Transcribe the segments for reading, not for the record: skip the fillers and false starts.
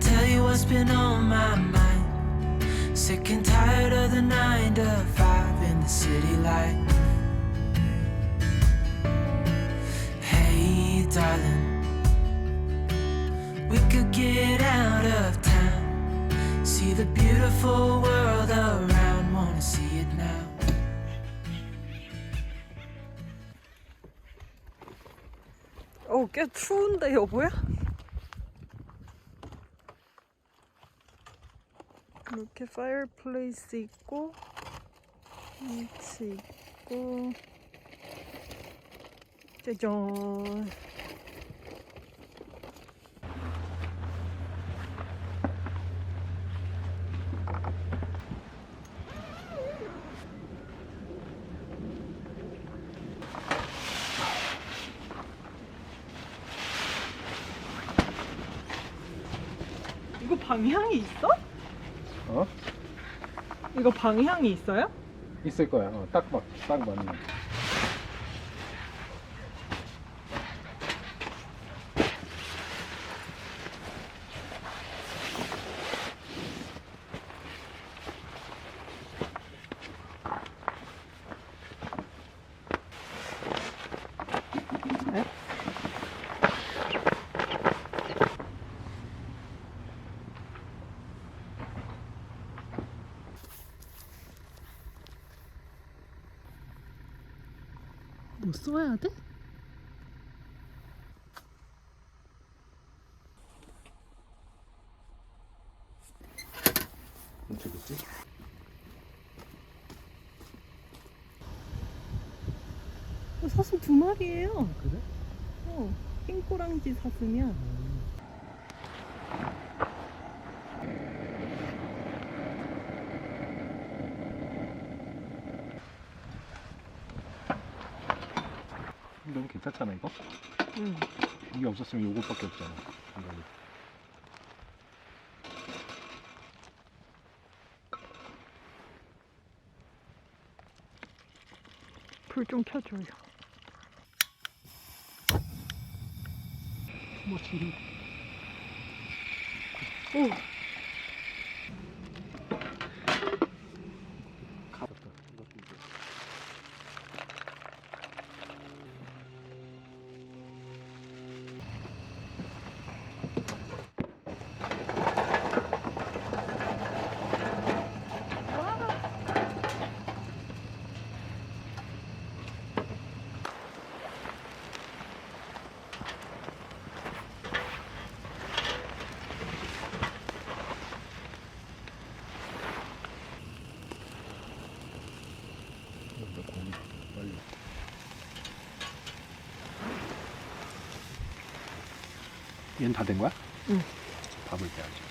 tell you what's been on my mind. Sick and tired of the 9 to 5 in the city light. Hey darling, we could get out of town, see the beautiful world around, wanna see it now. 꽤 추운데 여보야? 이렇게 파이어플레이스 있고 벤치 있고 짜잔. 이거 방향이 있어? 어? 이거 방향이 있어요? 있을 거야. 딱 맞네. 뭐 써야 돼? 어쩌겠지? 사슴 2마리예요. 그래? 흰꼬랑지 사슴이야. 너무 괜찮잖아 이거? 응. 이게 없었으면 요것밖에 없잖아. 이거는. 불 좀 켜줘요. 멋지네. 오. 가볍다. 이것도 이제. 빨리. 얘는 다 된 거야? 응. 밥을 빼야지.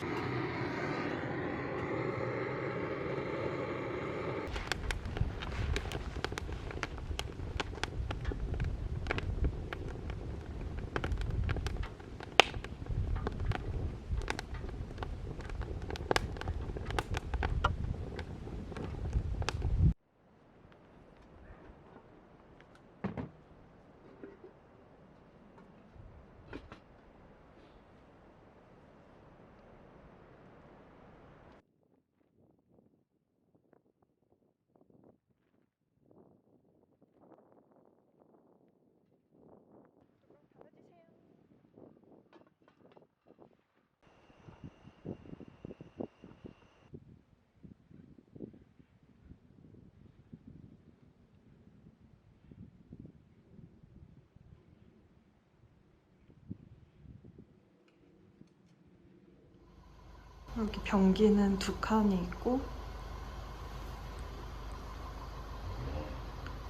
여기 변기는 2칸이 있고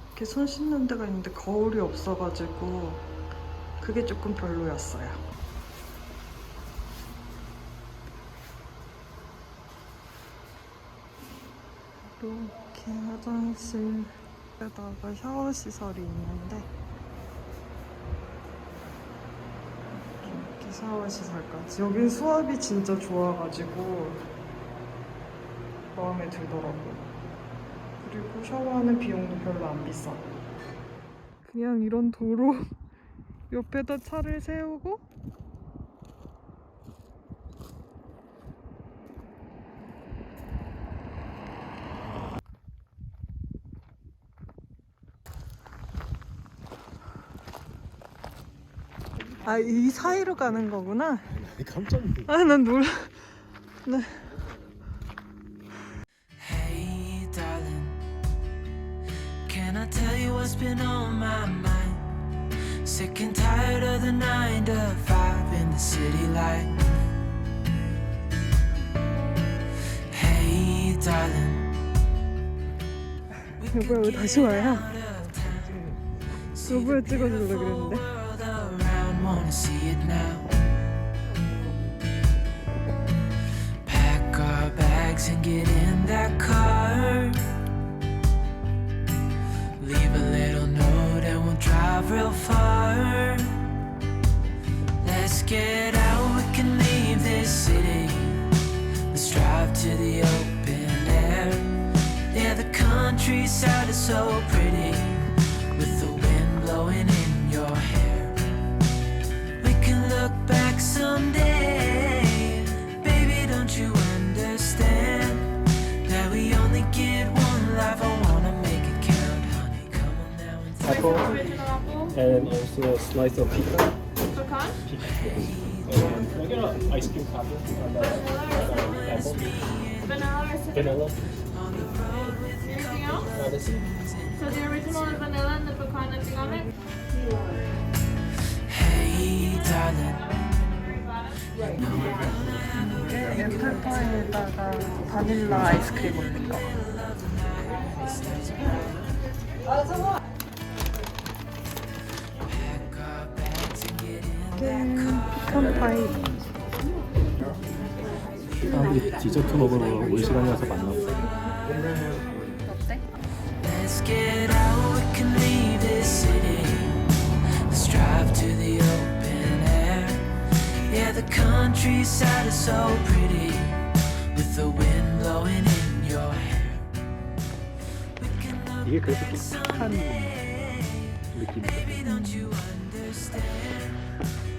이렇게 손 씻는 데가 있는데 거울이 없어가지고 그게 조금 별로였어요. 이렇게 화장실에다가 샤워 시설이 있는데 이렇게 샤워 시설까지. 여긴 수압이 진짜 좋아가지고 마음에 들더라고요. 그리고 샤워하는 비용도 별로 안 비싸. 그냥 이런 도로 옆에다 차를 세우고 아, 이 사이로 가는 거구나. 깜짝 놀랐어. 아, 난 놀라. 나 Hey, darling, can I tell you what's been on my mind? Sick and tired of the 9 to 5 in the city light. Hey, darling, 여보야, 왜 다시 와요? out of town. 여보야 찍어주려고 그랬는데. World around, wanna see it now. Pack our bags and get in that car. Leave a little note and we'll drive real far. Let's get out, we can leave this city. Let's drive to the open air. Yeah, the countryside is so pretty, with the wind blowing in your hair. We can look back someday. Baby, don't you understand that we only get one life? I wanna make it count, honey. Come on now and take Apple Original apple, and also a slice of pizza. pecan, And I get an ice cream topping on the apple. vanilla or cinnamon. Vanilla. Anything else? That's it. So the original is vanilla and the pecan nothing on it? Hey, darling. 이게 애플파이에다가 바닐라 아이스크림 올린 거. Pack our bags and get in 이게 that car. 피칸 파이. 우리 디저트 먹으러 올 시간이 와서 만나보자. Let's get out, we can leave this city. Let's drive to the open air. Yeah, the countryside is so pretty, with the wind blowing in your hair. We can look 이게 그렇게 back pik한 someday. 느낌이야. Baby, don't you understand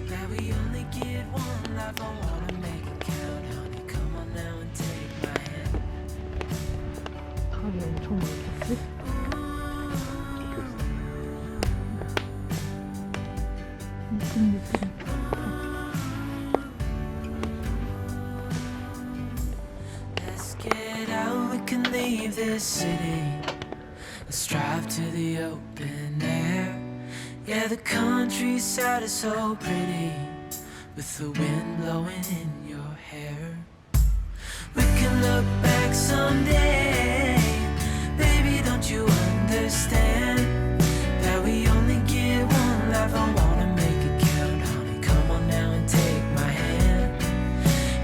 that we only get one life? I wanna make it count, honey. Come on now and take my hand. 사람이 엄청 많겠지? Let's get out, we can leave this city. Let's drive to the open air. Yeah, the countryside is so pretty, with the wind blowing in your hair. We can look back someday. Baby, don't you understand that we only get one life? I wanna make it count, honey. Come on now and take my hand.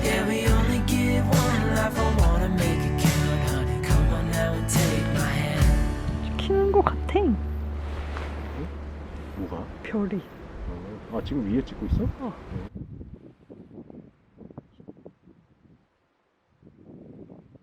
Yeah, we only get one life. I wanna make it count, honey. Come on now and take my hand. 키는 거 같아. 뭐가? 별이. 아 지금 위에 찍고 있어? 어.